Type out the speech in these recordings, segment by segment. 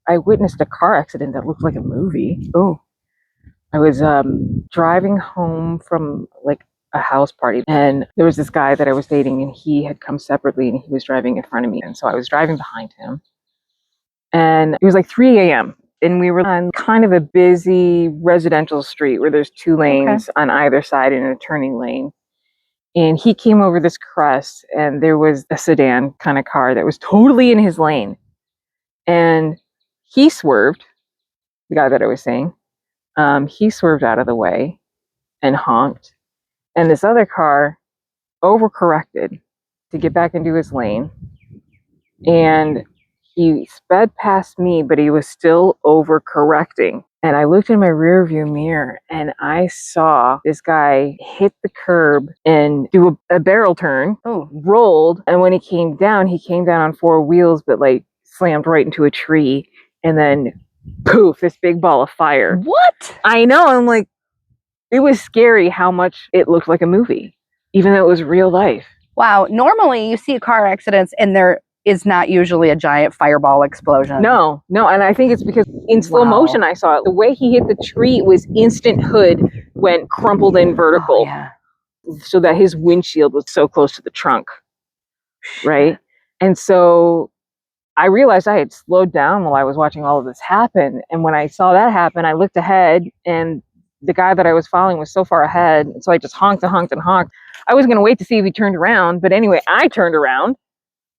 I witnessed a car accident that looked like a movie. Oh, I was driving home from like a house party, and there was this guy that I was dating, and he had come separately, and he was driving in front of me, and so I was driving behind him, and it was like 3 a.m. and we were on kind of a busy residential street where there's two lanes on either side and a turning lane. And he came over this crest, and there was a sedan kind of car that was totally in his lane. And he swerved, the guy that I was saying, he swerved out of the way and honked. And this other car overcorrected to get back into his lane. And he sped past me, but he was still overcorrecting. And I looked in my rear view mirror, and I saw this guy hit the curb and do a barrel turn, rolled. And when he came down on four wheels, but like slammed right into a tree. And then poof, this big ball of fire. What? I know. I'm like, it was scary how much it looked like a movie, even though it was real life. Wow. Normally you see car accidents and there is not usually a giant fireball explosion. No. And I think it's because in slow motion I saw it. The way he hit the tree was instant hood went crumpled in vertical. So that his windshield was so close to the trunk. Right? And so I realized I had slowed down while I was watching all of this happen. And when I saw that happen, I looked ahead, and the guy that I was following was so far ahead. So I just honked and honked and honked. I was going to wait to see if he turned around. But anyway, I turned around.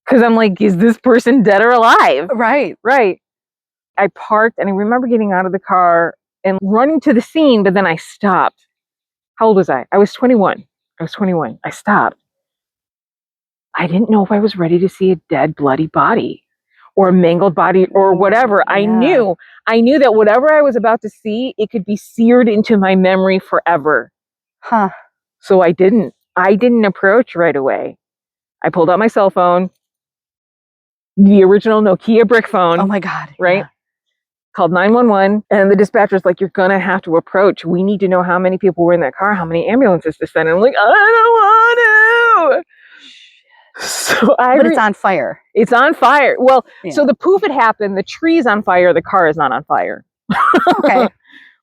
Because I'm like, is this person dead or alive? Right. I parked, and I remember getting out of the car and running to the scene, but then I stopped. How old was I? I was 21. I stopped. I didn't know if I was ready to see a dead, bloody body or a mangled body or whatever. I knew that whatever I was about to see, it could be seared into my memory forever. So I didn't approach right away. I pulled out my cell phone. The original Nokia brick phone. Oh my God. Right? Yeah. Called 911, and the dispatcher's like, you're going to have to approach. We need to know how many people were in that car, how many ambulances to send. And I'm like, I don't want to. But it's on fire. It's on fire. Well, so the poof had happened. The tree's on fire. The car is not on fire. Okay.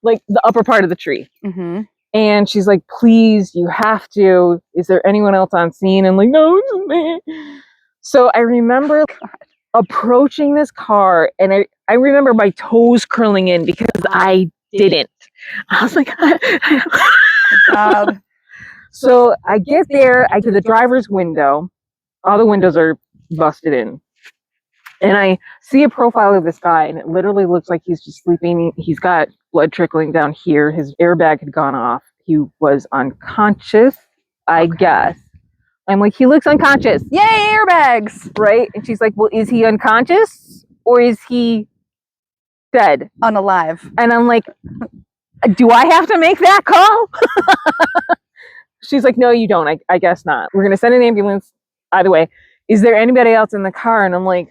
Like the upper part of the tree. Mm-hmm. And she's like, please, you have to. Is there anyone else on scene? And I'm like, no, it's me. So I remember approaching this car, and I remember my toes curling in because I didn't. I was like, God. So I get there, I get to the driver's window. All the windows are busted in. And I see a profile of this guy, and it literally looks like he's just sleeping. He's got blood trickling down here. His airbag had gone off. He was unconscious, I guess. I'm like, he looks unconscious. Yay, airbags! Right? And she's like, well, is he unconscious or is he dead? Unalive. And I'm like, do I have to make that call? She's like, no, you don't. I guess not. We're going to send an ambulance. Either way, is there anybody else in the car? And I'm like,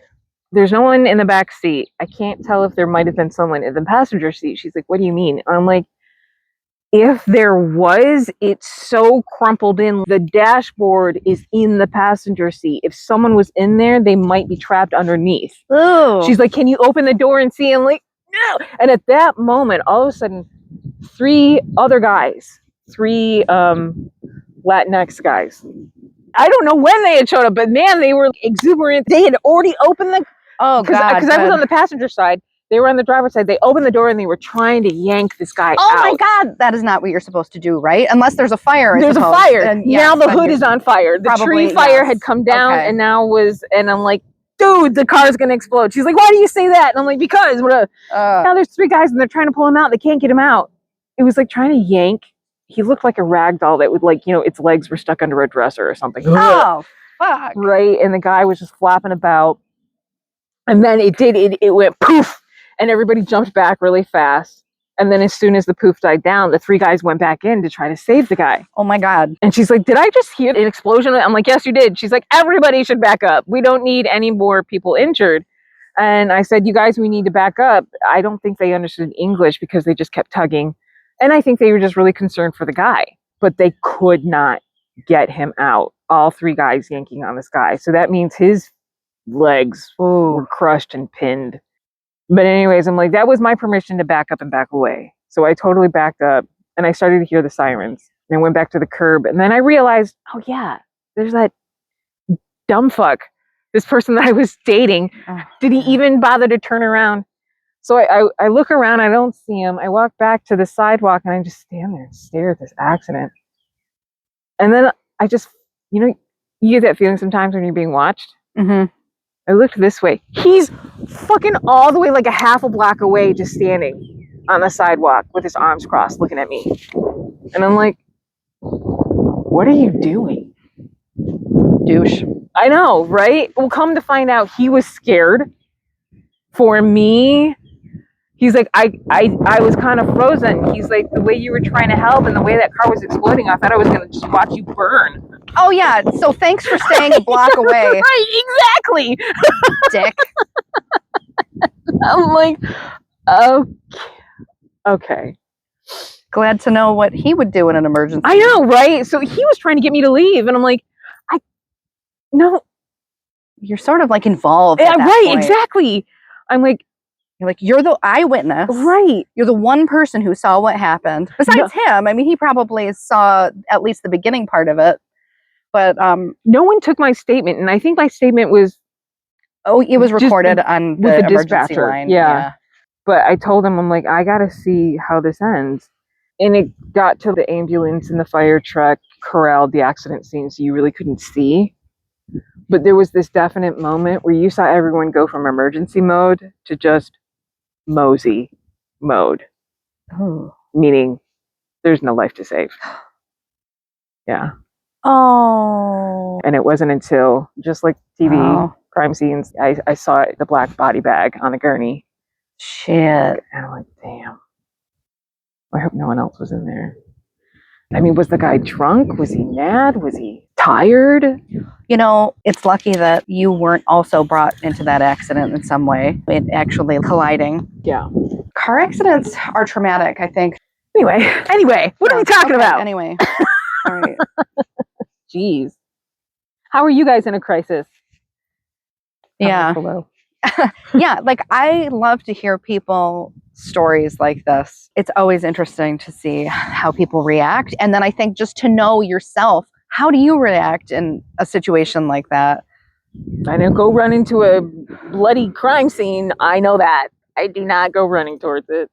there's no one in the back seat. I can't tell if there might have been someone in the passenger seat. She's like, what do you mean? And I'm like, if there was, it's so crumpled in. The dashboard is in the passenger seat. If someone was in there, they might be trapped underneath. Ooh. She's like, can you open the door and see? I'm like, no. And at that moment, all of a sudden, three other guys, three Latinx guys. I don't know when they had showed up, but man, they were exuberant. They had already opened the... Oh, God. Because I was on the passenger side. They were on the driver's side. They opened the door and they were trying to yank this guy out. Oh my God. That is not what you're supposed to do, right? Unless there's a fire. There's a fire. And now the hood is on fire. The tree fire had come down and now and I'm like, dude, the car's going to explode. She's like, why do you say that? And I'm like, because now there's three guys and they're trying to pull him out. They can't get him out. It was like trying to yank. He looked like a rag doll that would its legs were stuck under a dresser or something. Oh, fuck. Right. And the guy was just flapping about. And then it went poof. And everybody jumped back really fast. And then as soon as the poof died down, the three guys went back in to try to save the guy. Oh my God. And she's like, did I just hear an explosion? I'm like, yes, you did. She's like, everybody should back up. We don't need any more people injured. And I said, you guys, we need to back up. I don't think they understood English because they just kept tugging. And I think they were just really concerned for the guy. But they could not get him out. All three guys yanking on this guy. So that means his legs were crushed and pinned. But anyways, I'm like, that was my permission to back up and back away. So I totally backed up and I started to hear the sirens and I went back to the curb. And then I realized, oh yeah, there's that dumb fuck, this person that I was dating. Did he even bother to turn around? So I look around, I don't see him. I walk back to the sidewalk and I just stand there and stare at this accident. And then I just, you get that feeling sometimes when you're being watched. Mm-hmm. I looked this way. He's fucking all the way like a half a block away, just standing on the sidewalk with his arms crossed looking at me. And I'm like, what are you doing? Douche. I know, right? Well, come to find out, he was scared for me. He's like, I was kind of frozen. He's like, the way you were trying to help and the way that car was exploding, I thought I was going to just watch you burn. Oh, yeah. So thanks for staying a block away. Right, exactly. Dick. I'm like, okay. Glad to know what he would do in an emergency. I know, right? So he was trying to get me to leave. And I'm like, no. You're sort of like involved. Yeah, at that right, point. exactly. I'm like, you're the eyewitness. right. You're the one person who saw what happened. Besides him, I mean, he probably saw at least the beginning part of it. But no one took my statement, and I think my statement was it was recorded on with the emergency dispatcher line. Yeah. But I told him, I'm like, I gotta see how this ends. And it got to the ambulance and the fire truck corralled the accident scene, so you really couldn't see. But there was this definite moment where you saw everyone go from emergency mode to just mosey mode. Oh. Meaning there's no life to save. Yeah. Oh. And it wasn't until, just like TV crime scenes, I saw the black body bag on a gurney. Shit. And I'm like, damn. I hope no one else was in there. I mean, was the guy drunk? Was he mad? Was he tired? It's lucky that you weren't also brought into that accident in some way. It actually colliding. Yeah. Car accidents are traumatic, I think. Anyway, what are we talking about? Anyway. All right. Jeez. How are you guys in a crisis? Yeah. Yeah, like I love to hear people stories like this. It's always interesting to see how people react. And then I think just to know yourself, how do you react in a situation like that? I didn't go run into a bloody crime scene. I know that. I do not go running towards it.